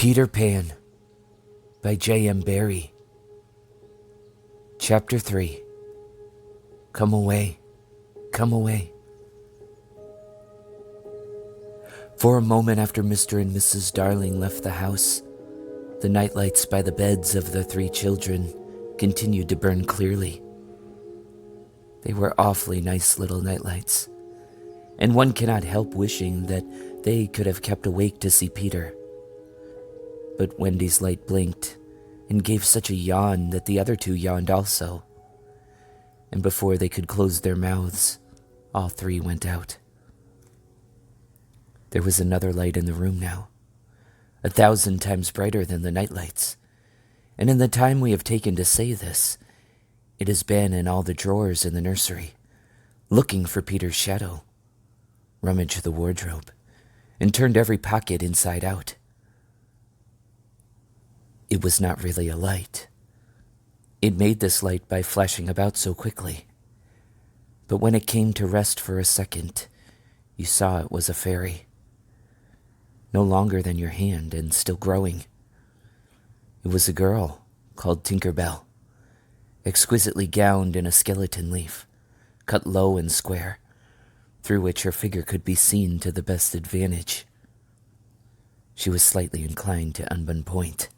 Peter Pan by J.M. Barrie. Chapter 3. Come away, come away. For a moment after Mr. and Mrs. Darling left the house, the nightlights by the beds of the 3 children continued to burn clearly. They were awfully nice little nightlights, and one cannot help wishing that they could have kept awake to see Peter. But Wendy's light blinked and gave such a yawn that the other 2 yawned also, and before they could close their mouths, all 3 went out. There was another light in the room now, 1,000 times brighter than the nightlights, and in the time we have taken to say this, it has been in all the drawers in the nursery, looking for Peter's shadow, rummaged the wardrobe, and turned every pocket inside out. It was not really a light. It made this light by flashing about so quickly. But when it came to rest for a second, you saw it was a fairy. No longer than your hand and still growing. It was a girl called Tinker Bell, exquisitely gowned in a skeleton leaf, cut low and square, through which her figure could be seen to the best advantage. She was slightly inclined to unbun point.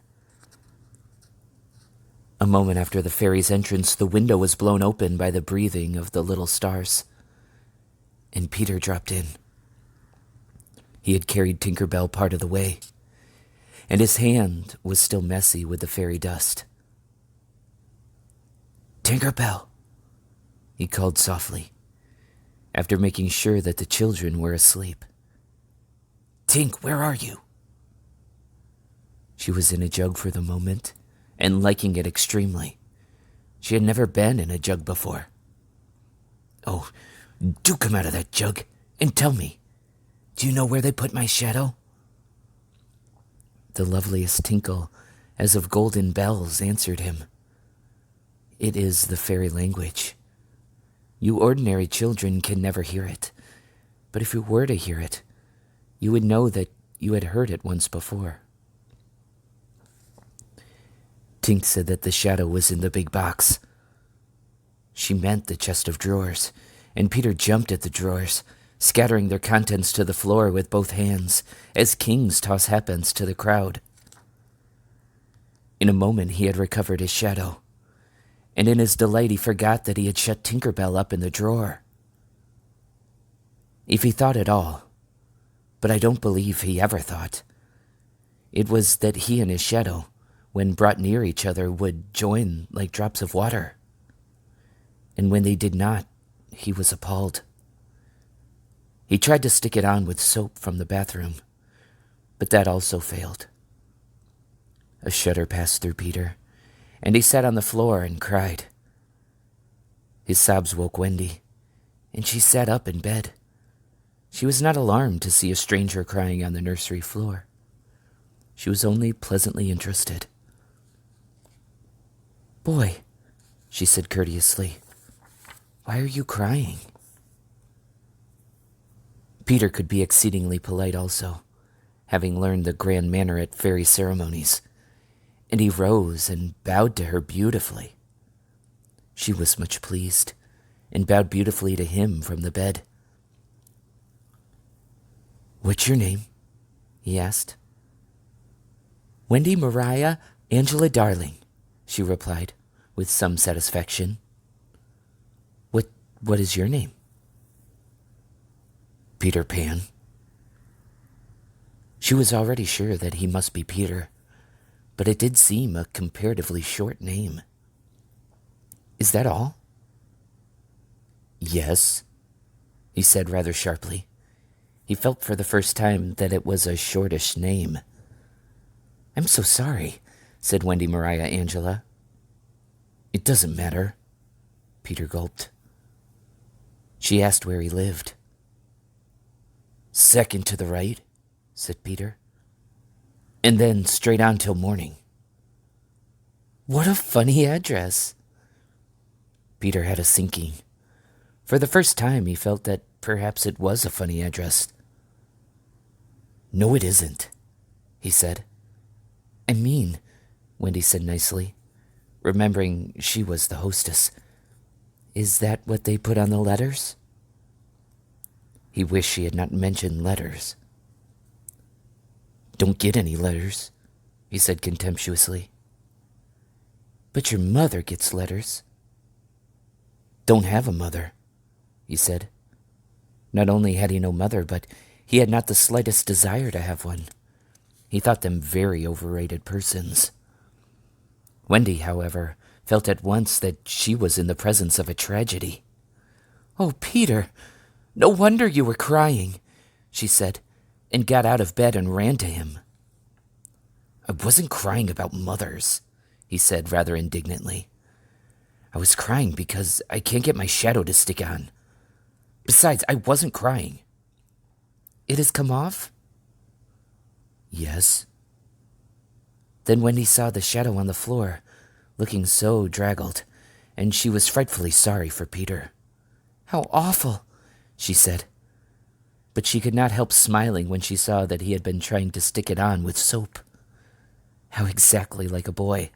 A moment after the fairy's entrance, the window was blown open by the breathing of the little stars, and Peter dropped in. He had carried Tinker Bell part of the way, and his hand was still messy with the fairy dust. "Tinker Bell," he called softly, after making sure that the children were asleep. "Tink, where are you?" She was in a jug for the moment, and liking it extremely. She had never been in a jug before. "Oh, do come out of that jug and tell me, do you know where they put my shadow?" The loveliest tinkle, as of golden bells, answered him. It is the fairy language. You ordinary children can never hear it, but if you were to hear it, you would know that you had heard it once before. Tink said that the shadow was in the big box. She meant the chest of drawers, and Peter jumped at the drawers, scattering their contents to the floor with both hands, as kings toss halfpence to the crowd. In a moment he had recovered his shadow, and in his delight he forgot that he had shut Tinker Bell up in the drawer. If he thought at all, but I don't believe he ever thought, it was that he and his shadow, when brought near each other, would join like drops of water. And when they did not, he was appalled. He tried to stick it on with soap from the bathroom, but that also failed. A shudder passed through Peter, and he sat on the floor and cried. His sobs woke Wendy, and she sat up in bed. She was not alarmed to see a stranger crying on the nursery floor. She was only pleasantly interested. "Boy," she said courteously, "why are you crying?" Peter could be exceedingly polite also, having learned the grand manner at fairy ceremonies, and he rose and bowed to her beautifully. She was much pleased, and bowed beautifully to him from the bed. "What's your name?" he asked. "Wendy Mariah Angela Darling," she replied, with some satisfaction. What is your name?" "Peter Pan." She was already sure that he must be Peter, but it did seem a comparatively short name. "Is that all?" "Yes," he said rather sharply. He felt for the first time that it was a shortish name. "I'm so sorry," said Wendy Mariah Angela. "It doesn't matter," Peter gulped. She asked where he lived. "Second to the right," said Peter. "And then straight on till morning." "What a funny address." Peter had a sinking. For the first time he felt that perhaps it was a funny address. "No, it isn't," he said. I mean, Wendy said nicely, remembering she was the hostess. Is that what they put on the letters? He wished she had not mentioned letters. Don't get any letters, he said contemptuously. But your mother gets letters. Don't have a mother, he said. Not only had he no mother, but he had not the slightest desire to have one. He thought them very overrated persons. Wendy, however, felt at once that she was in the presence of a tragedy. Oh, Peter, no wonder you were crying, she said, and got out of bed and ran to him. I wasn't crying about mothers, he said rather indignantly. I was crying because I can't get my shadow to stick on. Besides, I wasn't crying. It has come off? Yes. Then Wendy saw the shadow on the floor, looking so draggled, and she was frightfully sorry for Peter. How awful, she said. But she could not help smiling when she saw that he had been trying to stick it on with soap. How exactly like a boy.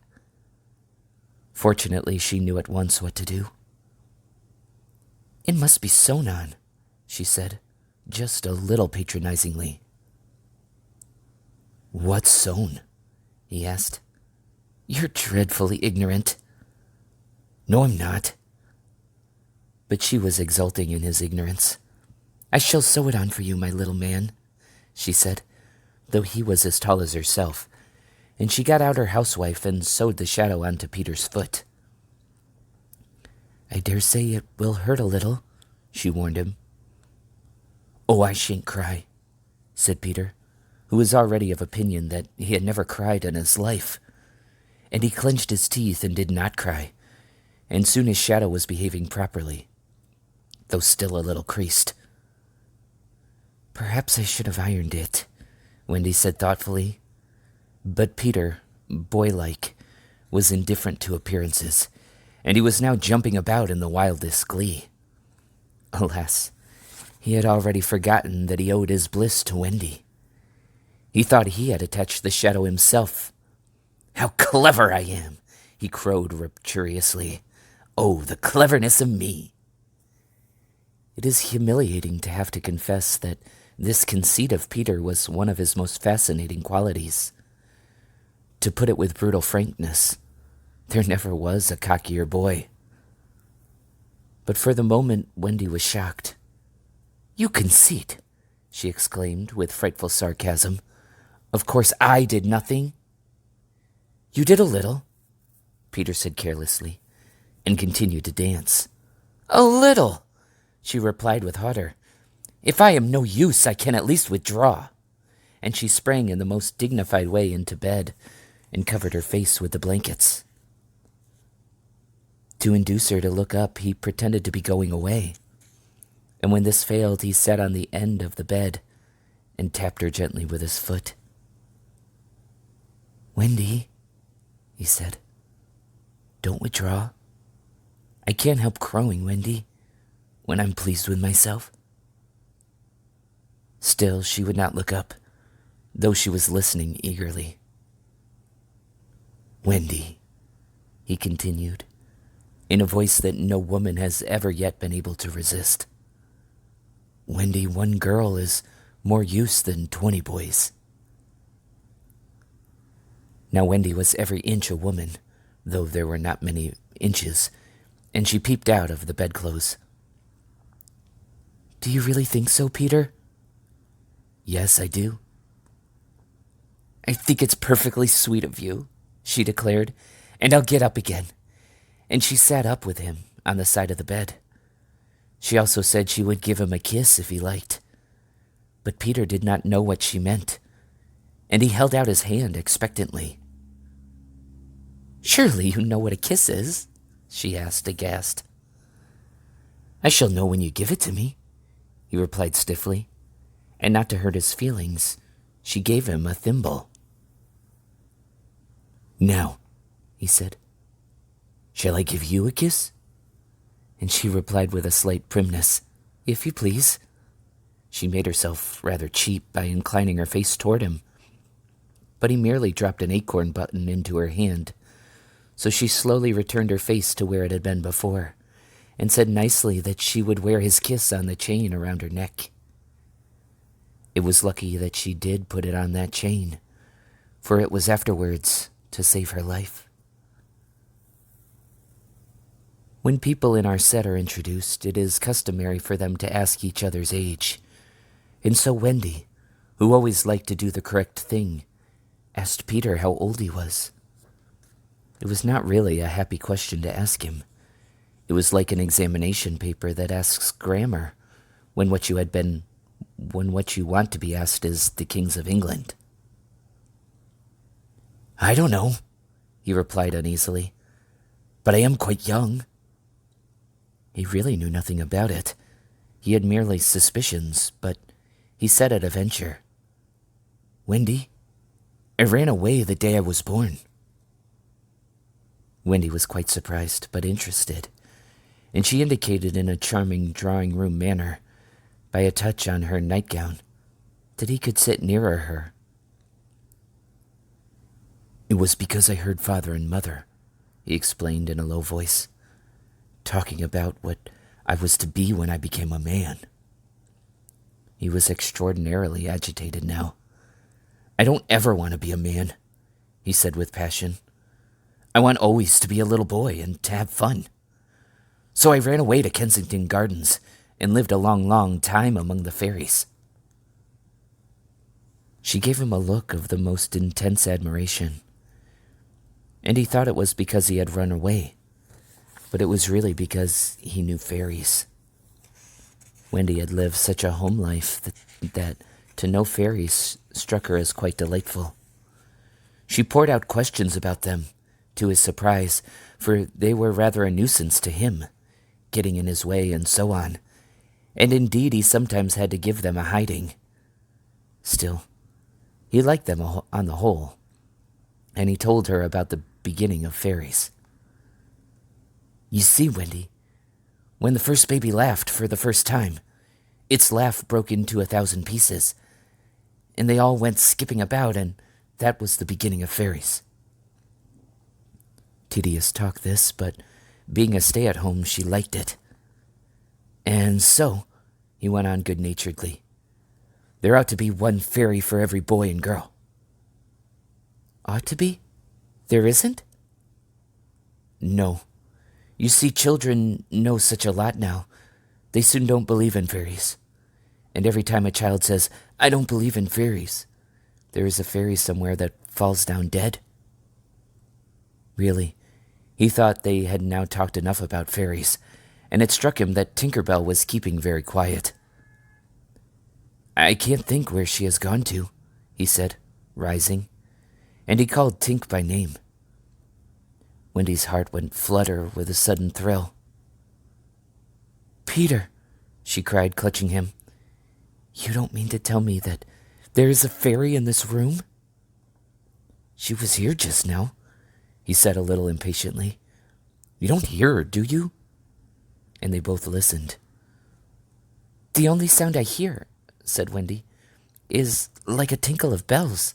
Fortunately, she knew at once what to do. It must be sewn on, she said, just a little patronizingly. What's sewn? He asked. You're dreadfully ignorant. No, I'm not. But she was exulting in his ignorance. I shall sew it on for you, my little man, she said, though he was as tall as herself, and she got out her housewife and sewed the shadow onto Peter's foot. I dare say it will hurt a little, she warned him. Oh, I shan't cry, said Peter, who was already of opinion that he had never cried in his life. And he clenched his teeth and did not cry, and soon his shadow was behaving properly, though still a little creased. Perhaps I should have ironed it, Wendy said thoughtfully. But Peter, boy-like, was indifferent to appearances, and he was now jumping about in the wildest glee. Alas, he had already forgotten that he owed his bliss to Wendy. He thought he had attached the shadow himself. How clever I am, he crowed rapturously. Oh, the cleverness of me. It is humiliating to have to confess that this conceit of Peter was one of his most fascinating qualities. To put it with brutal frankness, there never was a cockier boy. But for the moment, Wendy was shocked. You conceit, she exclaimed with frightful sarcasm. Of course I did nothing. You did a little, Peter said carelessly, and continued to dance. A little, she replied with ardor. If I am no use, I can at least withdraw. And she sprang in the most dignified way into bed and covered her face with the blankets. To induce her to look up, he pretended to be going away. And when this failed, he sat on the end of the bed and tapped her gently with his foot. Wendy, he said, don't withdraw. I can't help crowing, Wendy, when I'm pleased with myself. Still, she would not look up, though she was listening eagerly. Wendy, he continued, in a voice that no woman has ever yet been able to resist. Wendy, one girl is more use than 20 boys. Now Wendy was every inch a woman, though there were not many inches, and she peeped out of the bedclothes. Do you really think so, Peter? Yes, I do. I think it's perfectly sweet of you, she declared, and I'll get up again. And she sat up with him on the side of the bed. She also said she would give him a kiss if he liked. But Peter did not know what she meant, and he held out his hand expectantly. Surely you know what a kiss is, she asked, aghast. I shall know when you give it to me, he replied stiffly, and not to hurt his feelings, she gave him a thimble. Now, he said, shall I give you a kiss? And she replied with a slight primness, if you please. She made herself rather cheap by inclining her face toward him. but he merely dropped an acorn button into her hand. So she slowly returned her face to where it had been before, and said nicely that she would wear his kiss on the chain around her neck. It was lucky that she did put it on that chain, for it was afterwards to save her life. When people in our set are introduced, it is customary for them to ask each other's age, and so Wendy, who always liked to do the correct thing, asked Peter how old he was. It was not really a happy question to ask him. It was like an examination paper that asks grammar when what you want to be asked is the kings of England. "I don't know," he replied uneasily, "but I am quite young." He really knew nothing about it. He had merely suspicions, but he said at a venture, "Wendy, I ran away the day I was born." Wendy was quite surprised, but interested, and she indicated in a charming drawing-room manner, by a touch on her nightgown, that he could sit nearer her. "It was because I heard Father and Mother," he explained in a low voice, "talking about what I was to be when I became a man." He was extraordinarily agitated now. "I don't ever want to be a man," he said with passion. "I want always to be a little boy and to have fun. So I ran away to Kensington Gardens and lived a long, long time among the fairies." She gave him a look of the most intense admiration, and he thought it was because he had run away, but it was really because he knew fairies. Wendy had lived such a home life that to know fairies struck her as quite delightful. She poured out questions about them, to his surprise, for they were rather a nuisance to him, getting in his way and so on, and indeed he sometimes had to give them a hiding. Still, he liked them on the whole, and he told her about the beginning of fairies. "You see, Wendy, when the first baby laughed for the first time, its laugh broke into 1,000 pieces, and they all went skipping about, and that was the beginning of fairies." Tedious talk this, but being a stay-at-home, she liked it. "And so," he went on good-naturedly, "there ought to be one fairy for every boy and girl." "Ought to be? There isn't?" "No. You see, children know such a lot now. They soon don't believe in fairies. And every time a child says, 'I don't believe in fairies,' there is a fairy somewhere that falls down dead." Really, he thought they had now talked enough about fairies, and it struck him that Tinker Bell was keeping very quiet. "I can't think where she has gone to," he said, rising, and he called Tink by name. Wendy's heart went flutter with a sudden thrill. "Peter," she cried, clutching him, "you don't mean to tell me that there is a fairy in this room?" "She was here just now," he said a little impatiently. "You don't hear her, do you?" And they both listened. "The only sound I hear," said Wendy, "is like a tinkle of bells."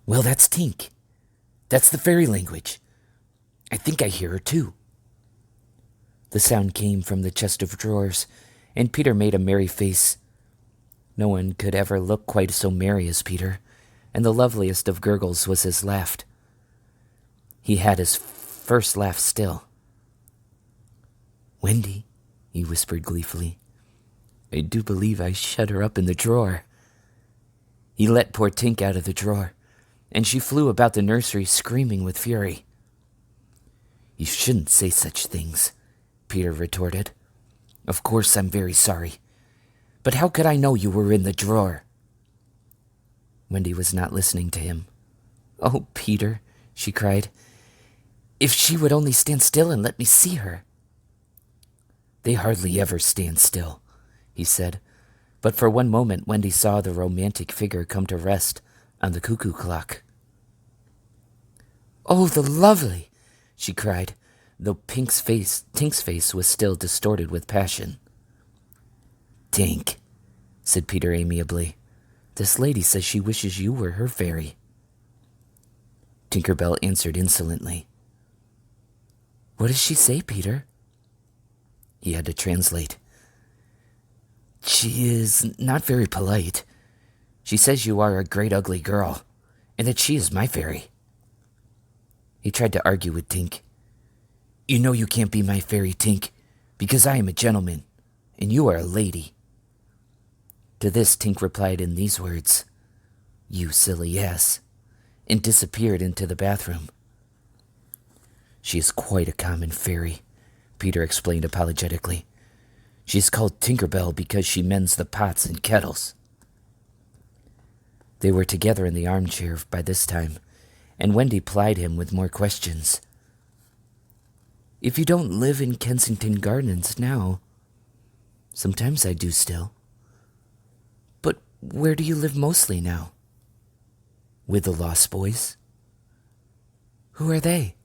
"Well, that's Tink. That's the fairy language. I think I hear her too." The sound came from the chest of drawers, and Peter made a merry face. No one could ever look quite so merry as Peter, and the loveliest of gurgles was his laugh. He had his first laugh still. "Wendy," he whispered gleefully, "I do believe I shut her up in the drawer." He let poor Tink out of the drawer, and she flew about the nursery screaming with fury. "You shouldn't say such things," Peter retorted. "Of course I'm very sorry, but how could I know you were in the drawer?" Wendy was not listening to him. "Oh, Peter," she cried, "if she would only stand still and let me see her." "They hardly ever stand still," he said, but for one moment Wendy saw the romantic figure come to rest on the cuckoo clock. "Oh, the lovely!" she cried, though Tink's face was still distorted with passion. "Tink," said Peter amiably, "this lady says she wishes you were her fairy." Tinker Bell answered insolently. What does she say, Peter? He had to translate. She is not very polite. She says you are a great ugly girl, and that she is my fairy. He tried to argue with Tink. You know you can't be my fairy, Tink, because I am a gentleman, and you are a lady. To this, Tink replied in these words, You silly ass, and disappeared into the bathroom. She is quite a common fairy, Peter explained apologetically. She is called Tinker Bell because she mends the pots and kettles. They were together in the armchair by this time, and Wendy plied him with more questions. If you don't live in Kensington Gardens now, sometimes I do still. But where do you live mostly now? With the Lost Boys. Who are they?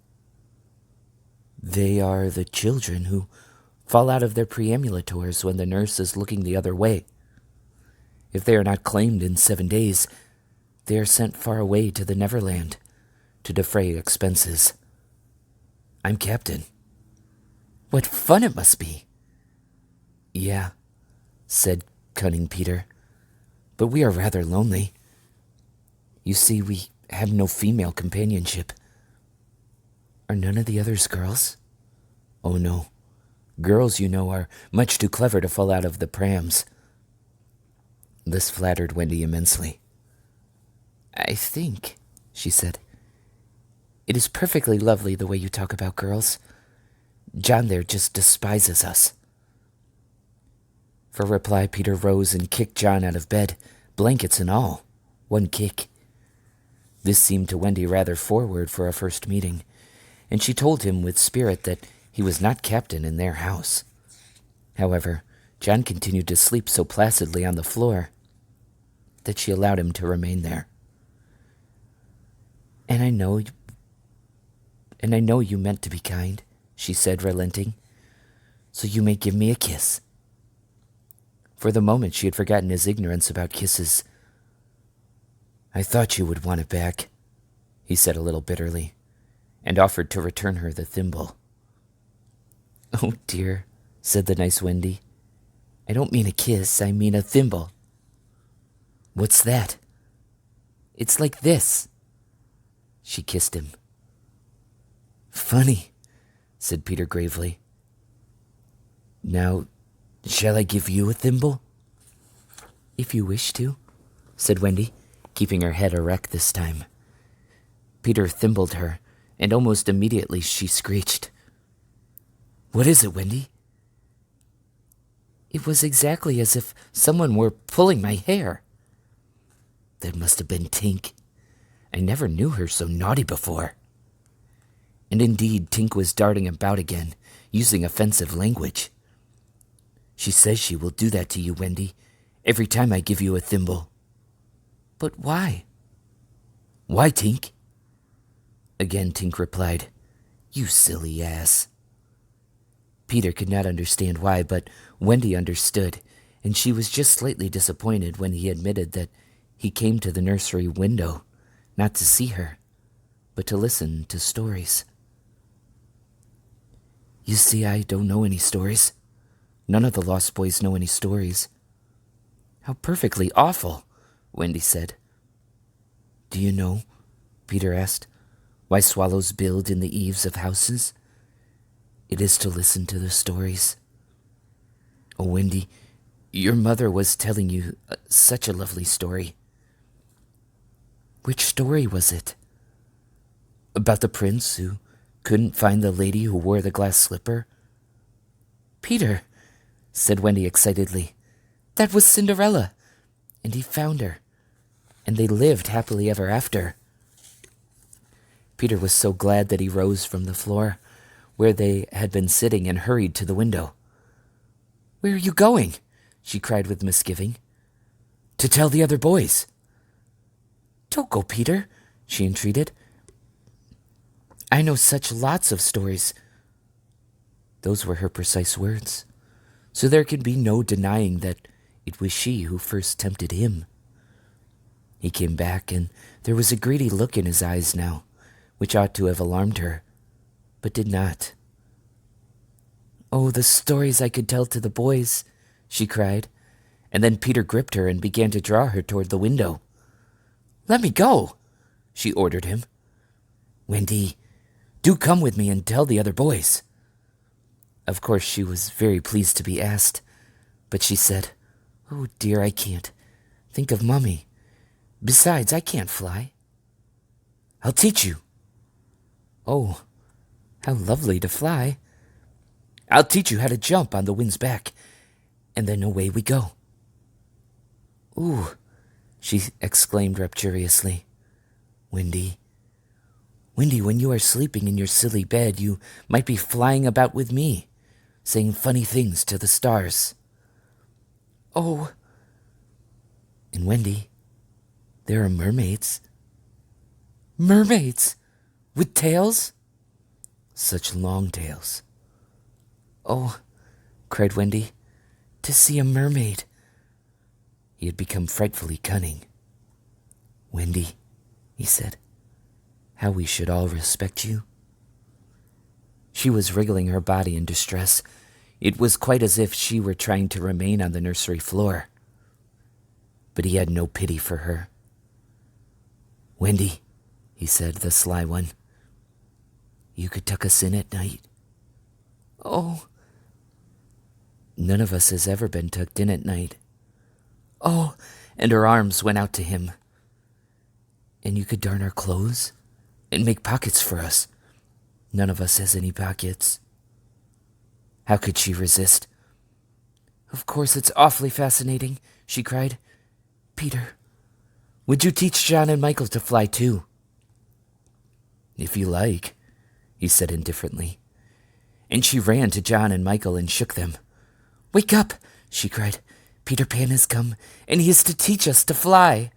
They are the children who fall out of their preambulators when the nurse is looking the other way. If they are not claimed in 7 days, they are sent far away to the Neverland to defray expenses. I'm captain. What fun it must be. Yeah, said cunning Peter, but we are rather lonely. You see, we have no female companionship. Are none of the others girls? Oh no. Girls, you know, are much too clever to fall out of the prams. This flattered Wendy immensely. I think, she said, it is perfectly lovely the way you talk about girls. John there just despises us. For reply, Peter rose and kicked John out of bed, blankets and all. One kick. This seemed to Wendy rather forward for a first meeting, and she told him with spirit that he was not captain in their house. However, John continued to sleep so placidly on the floor that she allowed him to remain there. And I know you meant to be kind, she said, relenting, so you may give me a kiss. For the moment she had forgotten his ignorance about kisses. I thought you would want it back, he said a little bitterly, and offered to return her the thimble. Oh dear, said the nice Wendy. I don't mean a kiss, I mean a thimble. What's that? It's like this. She kissed him. Funny, said Peter gravely. Now, shall I give you a thimble? If you wish to, said Wendy, keeping her head erect this time. Peter thimbled her, and almost immediately she screeched. What is it, Wendy? It was exactly as if someone were pulling my hair. That must have been Tink. I never knew her so naughty before. And indeed, Tink was darting about again, using offensive language. She says she will do that to you, Wendy, every time I give you a thimble. But why? Why, Tink? Again Tink replied, You silly ass. Peter could not understand why, but Wendy understood, and she was just slightly disappointed when he admitted that he came to the nursery window, not to see her, but to listen to stories. You see, I don't know any stories. None of the Lost Boys know any stories. How perfectly awful, Wendy said. Do you know, Peter asked, why swallows build in the eaves of houses? It is to listen to the stories. Oh, Wendy, your mother was telling you such a lovely story. Which story was it? About the prince who couldn't find the lady who wore the glass slipper? Peter, said Wendy excitedly, that was Cinderella, and he found her, and they lived happily ever after. Peter was so glad that he rose from the floor, where they had been sitting, and hurried to the window. Where are you going? She cried with misgiving. To tell the other boys. Don't go, Peter, she entreated. I know such lots of stories. Those were her precise words, so there could be no denying that it was she who first tempted him. He came back, and there was a greedy look in his eyes now, which ought to have alarmed her, but did not. "Oh, the stories I could tell to the boys," she cried, and then Peter gripped her and began to draw her toward the window. "Let me go," she ordered him. "Wendy, do come with me and tell the other boys." Of course, she was very pleased to be asked, but she said, "Oh dear, I can't. Think of Mummy. Besides, I can't fly." "I'll teach you." "Oh, how lovely to fly." "I'll teach you how to jump on the wind's back, and then away we go." "Ooh," she exclaimed rapturously. Wendy, when you are sleeping in your silly bed, you might be flying about with me, saying funny things to the stars." "Oh." "And Wendy, there are mermaids." "Mermaids? With tails?" "Such long tails." "Oh," cried Wendy, "to see a mermaid." He had become frightfully cunning. "Wendy," he said, "how we should all respect you." She was wriggling her body in distress. It was quite as if she were trying to remain on the nursery floor. But he had no pity for her. "Wendy," he said, the sly one, "you could tuck us in at night." "Oh." "None of us has ever been tucked in at night." "Oh," and her arms went out to him. "And you could darn our clothes and make pockets for us. None of us has any pockets." How could she resist? "Of course, it's awfully fascinating," she cried. "Peter, would you teach John and Michael to fly too?" "If you like," he said indifferently. And she ran to John and Michael and shook them. "Wake up," she cried. "Peter Pan has come, and he is to teach us to fly."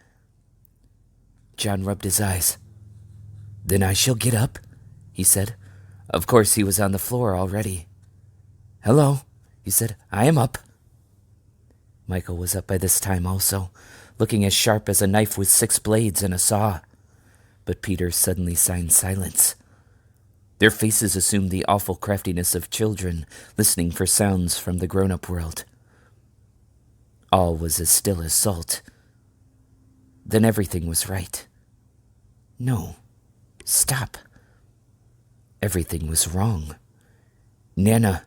John rubbed his eyes. "Then I shall get up," he said. Of course, he was on the floor already. "Hello," he said. "I am up." Michael was up by this time also, looking as sharp as a knife with 6 blades and a saw. But Peter suddenly signed silence. Their faces assumed the awful craftiness of children listening for sounds from the grown-up world. All was as still as salt. Then everything was right. No, stop. Everything was wrong. Nana,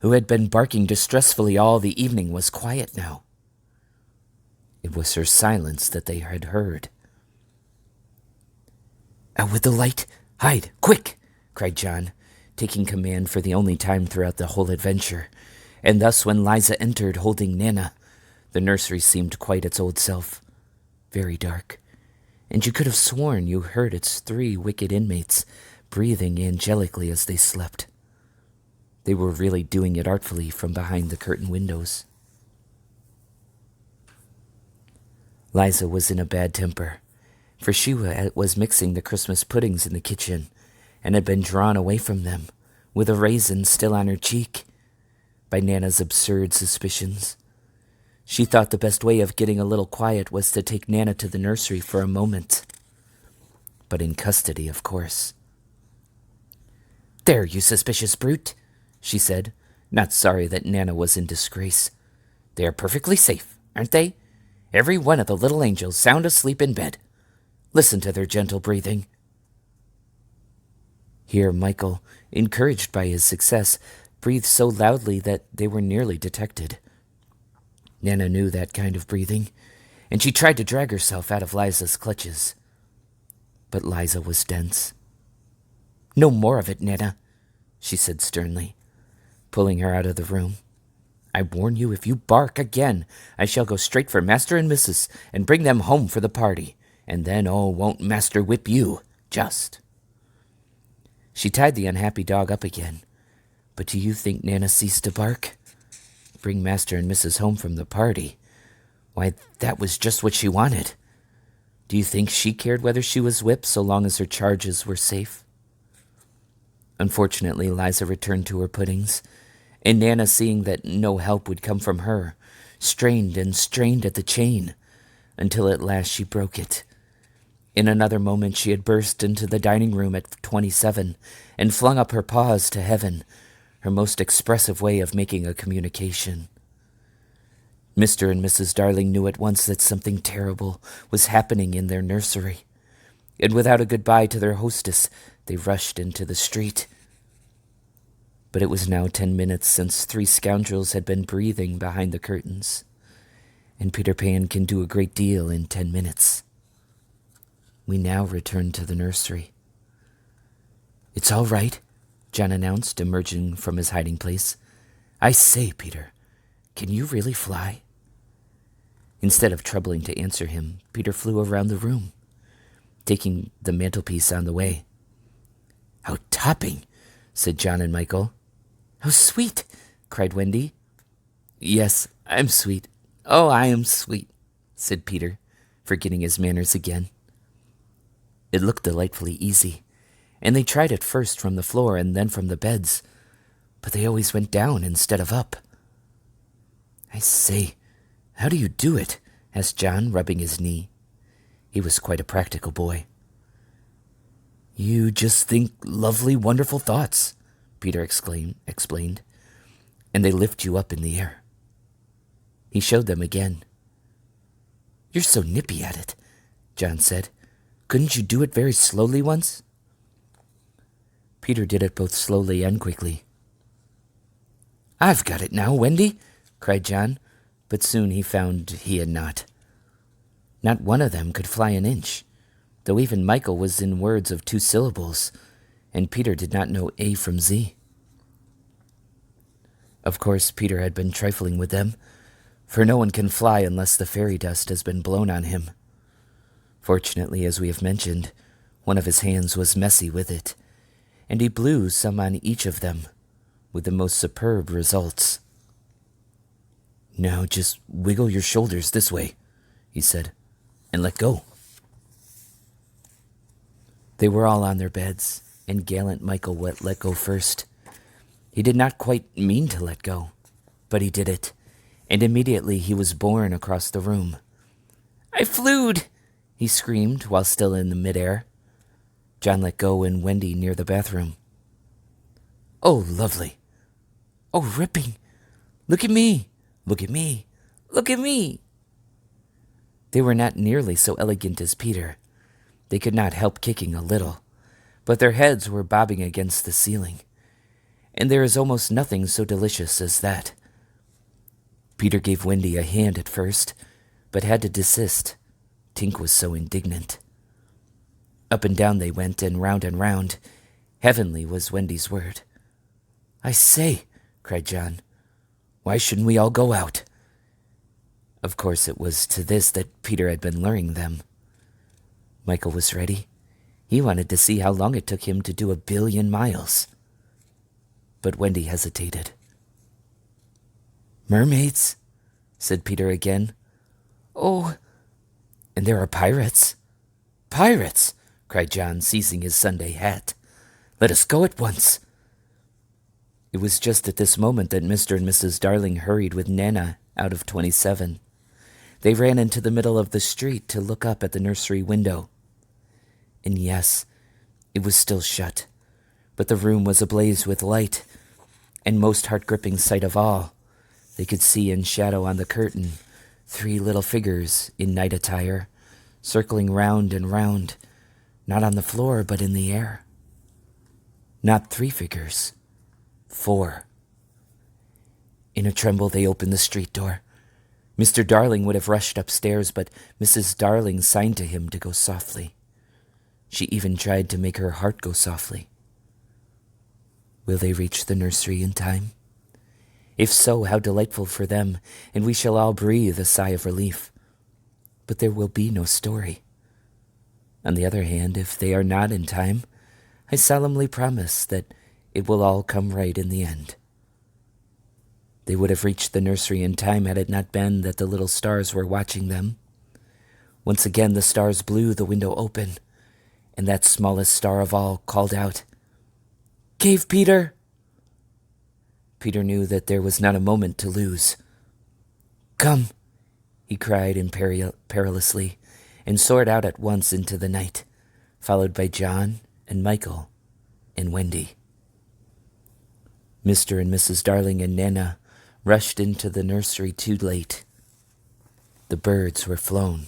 who had been barking distressfully all the evening, was quiet now. It was her silence that they had heard. "Out with the light! Hide, quick!" cried John, taking command for the only time throughout the whole adventure. And thus when Liza entered holding Nana, the nursery seemed quite its old self, very dark, and you could have sworn you heard its 3 wicked inmates breathing angelically as they slept. They were really doing it artfully from behind the curtained windows. Liza was in a bad temper, for she was mixing the Christmas puddings in the kitchen and had been drawn away from them, with a raisin still on her cheek, by Nana's absurd suspicions. She thought the best way of getting a little quiet was to take Nana to the nursery for a moment. But in custody, of course. "There, you suspicious brute," she said, not sorry that Nana was in disgrace. "They are perfectly safe, aren't they? Every one of the little angels sound asleep in bed. Listen to their gentle breathing." Here Michael, encouraged by his success, breathed so loudly that they were nearly detected. Nana knew that kind of breathing, and she tried to drag herself out of Liza's clutches. But Liza was dense. "No more of it, Nana," she said sternly, pulling her out of the room. "I warn you, if you bark again, I shall go straight for Master and Mrs. and bring them home for the party. And then, oh, won't Master whip you, just." She tied the unhappy dog up again. But do you think Nana ceased to bark? Bring Master and Mrs. home from the party? Why, that was just what she wanted. Do you think she cared whether she was whipped so long as her charges were safe? Unfortunately, Liza returned to her puddings, and Nana, seeing that no help would come from her, strained and strained at the chain, until at last she broke it. In another moment she had burst into the dining room at 27 and flung up her paws to heaven, her most expressive way of making a communication. Mr. and Mrs. Darling knew at once that something terrible was happening in their nursery, and without a goodbye to their hostess, they rushed into the street. But it was now 10 minutes since 3 scoundrels had been breathing behind the curtains, and Peter Pan can do a great deal in 10 minutes. We now returned to the nursery. "It's all right," John announced, emerging from his hiding place. "I say, Peter, can you really fly?" Instead of troubling to answer him, Peter flew around the room, taking the mantelpiece on the way. "How topping," said John and Michael. "How sweet," cried Wendy. "Yes, I'm sweet. Oh, I am sweet," said Peter, forgetting his manners again. It looked delightfully easy, and they tried it first from the floor and then from the beds, but they always went down instead of up. "I say, how do you do it?" asked John, rubbing his knee. He was quite a practical boy. "You just think lovely, wonderful thoughts," Peter explained, "and they lift you up in the air." He showed them again. "You're so nippy at it," John said. "Couldn't you do it very slowly once?" Peter did it both slowly and quickly. "I've got it now, Wendy," cried John, but soon he found he had not. Not one of them could fly an inch, though even Michael was in words of 2 syllables, and Peter did not know A from Z. Of course, Peter had been trifling with them, for no one can fly unless the fairy dust has been blown on him. Fortunately, as we have mentioned, one of his hands was messy with it, and he blew some on each of them, with the most superb results. "Now just wiggle your shoulders this way," he said, "and let go." They were all on their beds, and gallant Michael let go first. He did not quite mean to let go, but he did it, and immediately he was borne across the room. "I flewed!" he screamed while still in the midair. John let go and Wendy near the bathroom. "Oh, lovely. Oh, ripping. Look at me. Look at me. Look at me." They were not nearly so elegant as Peter. They could not help kicking a little, but their heads were bobbing against the ceiling, and there is almost nothing so delicious as that. Peter gave Wendy a hand at first, but had to desist. Tink was so indignant. Up and down they went, and round. Heavenly was Wendy's word. "I say," cried John, "why shouldn't we all go out?" Of course it was to this that Peter had been luring them. Michael was ready. He wanted to see how long it took him to do 1,000,000,000 miles. But Wendy hesitated. "Mermaids," said Peter again. "Oh, and there are pirates." "Pirates!" cried John, seizing his Sunday hat. "Let us go at once." It was just at this moment that Mr. and Mrs. Darling hurried with Nana out of 27. They ran into the middle of the street to look up at the nursery window. And yes, it was still shut, but the room was ablaze with light, and most heart-gripping sight of all, they could see in shadow on the curtain 3 little figures in night attire, circling round and round, not on the floor but in the air. Not 3 figures, 4. In a tremble they opened the street door. Mr. Darling would have rushed upstairs, but Mrs. Darling signed to him to go softly. She even tried to make her heart go softly. Will they reach the nursery in time? If so, how delightful for them, and we shall all breathe a sigh of relief. But there will be no story. On the other hand, if they are not in time, I solemnly promise that it will all come right in the end. They would have reached the nursery in time had it not been that the little stars were watching them. Once again the stars blew the window open, and that smallest star of all called out, "Cave Peter!" Peter knew that there was not a moment to lose. "Come," he cried perilously, and soared out at once into the night, followed by John and Michael and Wendy. Mr. and Mrs. Darling and Nana rushed into the nursery too late. The birds were flown.